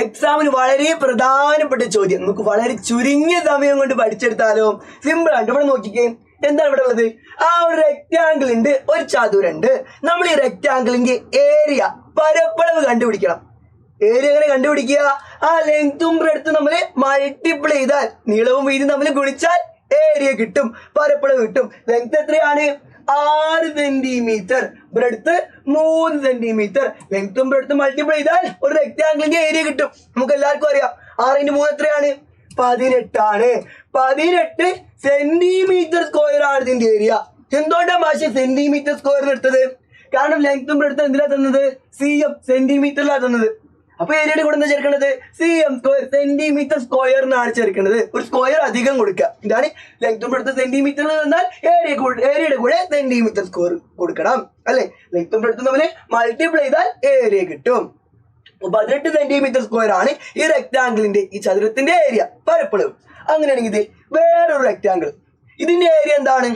എക്സാമിന് വളരെ പ്രധാനപ്പെട്ട ചോദ്യം നമുക്ക് വളരെ ചുരുങ്ങിയ സമയം കൊണ്ട് പഠിച്ചെടുത്താലോ? സിമ്പിൾ ആണ്. ഇവിടെ നോക്കിക്കേ, എന്താണ് ഇവിടെ ഉള്ളത്? ആ ഒരു റെക്റ്റാങ്കിൾ ഉണ്ട്, ഒരു ചതുരുണ്ട്. നമ്മൾ ഈ റെക്റ്റാങ്കിളിന്റെ ഏരിയ പരപ്പളവ് കണ്ടുപിടിക്കണം. ഏരിയ എങ്ങനെ കണ്ടുപിടിക്കുക? ആ ലെങ്തും ബ്രെഡ്ത്തും നമ്മൾ മൾട്ടിപ്ലൈ ചെയ്താൽ, നീളവും വീതിയും തമ്മിൽ ഗുണിച്ചാൽ ഏരിയ കിട്ടും, പരപ്പളവ് കിട്ടും. ലെങ്ത് എത്രയാണ്? 6 സെന്റിമീറ്റർ, ബ്രെഡ്ത്ത് 3 സെന്റിമീറ്റർ. ലെങ്തും ബ്രെഡ്ത്തും മൾട്ടിപ്ലൈ ചെയ്താൽ ഒരു റെക്റ്റാങ്കിളിന്റെ ഏരിയ കിട്ടും. നമുക്ക് എല്ലാവർക്കും അറിയാം 6 × 3 എത്രയാണ്? 18 ആണ്. 18 സെന്റിമീറ്റർ സ്ക്വയർ ആണ് ഇതിന്റെ ഏരിയ. എന്തുകൊണ്ടാണ് മാഷെ സെന്റിമീറ്റർ സ്ക്വയർ എടുത്തത്? കാരണം ലെങ്തും ബ്രെഡ്ത്തും എന്തിനാ തന്നത്? cm, സെന്റിമീറ്ററിലാണ് തന്നത്. അപ്പൊ ഏരിയയുടെ കൂടെ എന്താ ചേർക്കേണ്ടത്? cm സ്ക്വയർ, സെന്റിമീറ്റർ സ്ക്വയർ എന്നാണ് ചേർക്കേണ്ടത്. ഒരു സ്ക്വയർ അധികം കൊടുക്കുക. ഇതാണ് ലെങ്തും ബ്രെഡ്ത്തും സെന്റിമീറ്ററിൽ നിന്നാൽ ഏരിയയുടെ കൂടെ സെന്റിമീറ്റർ സ്ക്വയർ കൊടുക്കണം, അല്ലെ? ലെങ്തും ബ്രെഡ്ത്തും തമ്മിൽ മൾട്ടിപ്ലൈ ചെയ്താൽ ഏരിയ കിട്ടും. 18 സെന്റിമീറ്റർ സ്ക്വയർ ആണ് ഈ റെക്ടാങ്കിളിന്റെ, ഈ ചതുരത്തിന്റെ ഏരിയ, പരപ്പളവ്. അങ്ങനെയാണെങ്കിൽ ഇത് വേറൊരു റെക്ടാങ്കിൾ, ഇതിന്റെ ഏരിയ എന്താണ്?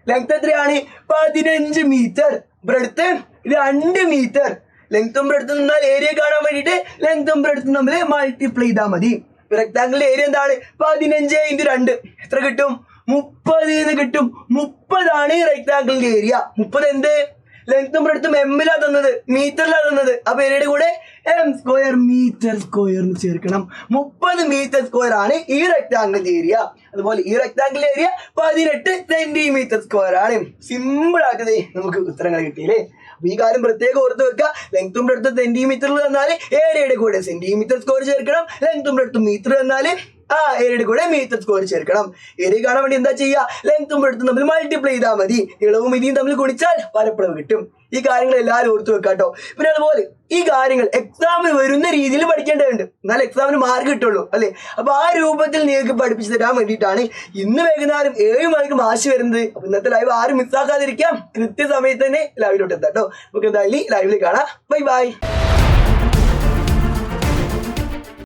ലെങ്ത് എത്രയാണ്? 15 മീറ്റർ, ബ്രെഡ്ത്ത് 2 മീറ്റർ. ലെങ്തും ബ്രെഡ്ത്തും നിന്നാൽ ഏരിയ കാണാൻ വേണ്ടിയിട്ട് ലെങ്തും ബ്രെഡ്ത്തും തമ്മിൽ മൾട്ടിപ്ലൈ ചെയ്താൽ മതി. റെക്ടാങ്കിളിന്റെ ഏരിയ എന്താണ്? 15 × 2 എത്ര കിട്ടും? 30 കിട്ടും. 30 ആണ് ഈ റെക്ടാങ്കിളിന്റെ ഏരിയ. 30 എന്ത്? ലെങ്തും ബ്രെഡ്ത്തും എമ്മിലാ തന്നത്, മീറ്ററിലാണ് തന്നത്. അപ്പൊ ഏരിയയുടെ കൂടെ m സ്ക്വയർ, മീറ്റർ സ്ക്വയർ ചേർക്കണം. 30 മീറ്റർ സ്ക്വയർ ആണ് ഈ റെക്ടാങ്കിളിന്റെ ഏരിയ. അതുപോലെ ഈ റെക്ടാങ്കിളിന്റെ ഏരിയ 18 സെന്റിമീറ്റർ സ്ക്വയർ ആണ്. സിമ്പിൾ ആക്കതേ നമുക്ക് ഉത്തരങ്ങൾ കിട്ടിയില്ലേ? അപ്പൊ ഈ കാര്യം പ്രത്യേകം ഓർത്ത് വെക്കുക. ലെങ്തും ബ്രെഡ്ത്തും സെന്റിമീറ്ററിൽ തന്നാൽ ഏരിയയുടെ കൂടെ സെന്റിമീറ്റർ സ്ക്വയർ ചേർക്കണം. ലെങ്തും ബ്രെഡ്ത്തും മീറ്റർ തന്നാൽ ഏരിയയുടെ കൂടെ മീറ്റർ സ്ക്വയർ ചേർക്കണം. ഏരിയ കാണാൻ വേണ്ടി എന്താ ചെയ്യുക? ലെങ്തും ബ്രെഡ്ത്തും തമ്മിൽ മൾട്ടിപ്ലൈ ചെയ്താൽ മതി. നീളവും വീതിയും തമ്മിൽ ഗുണിച്ചാൽ പരപ്പളവ് കിട്ടും. ഈ കാര്യങ്ങൾ എല്ലാവരും ഓർത്ത് വെക്കാട്ടോ. പിന്നെ അതുപോലെ ഈ കാര്യങ്ങൾ എക്സാമിന് വരുന്ന രീതിയിൽ പഠിക്കേണ്ടതുണ്ട്, എന്നാൽ എക്സാമിന് മാർക്ക് കിട്ടുള്ളൂ, അല്ലെ? അപ്പൊ ആ രൂപത്തിൽ നിങ്ങൾക്ക് പഠിപ്പിച്ചു തരാൻ വേണ്ടിയിട്ടാണ് ഇന്ന് വൈകുന്നേരം 7 മണിക്ക് മാഷ് വരുന്നത്. അപ്പൊ ഇന്നത്തെ ലൈവ് ആരും മിസ്സാക്കാതിരിക്കാം, കൃത്യസമയത്ത് തന്നെ ലൈവിലോട്ട് എത്താം കേട്ടോ. നമുക്ക് എന്തായാലും ലൈവിൽ കാണാം. Bye bye.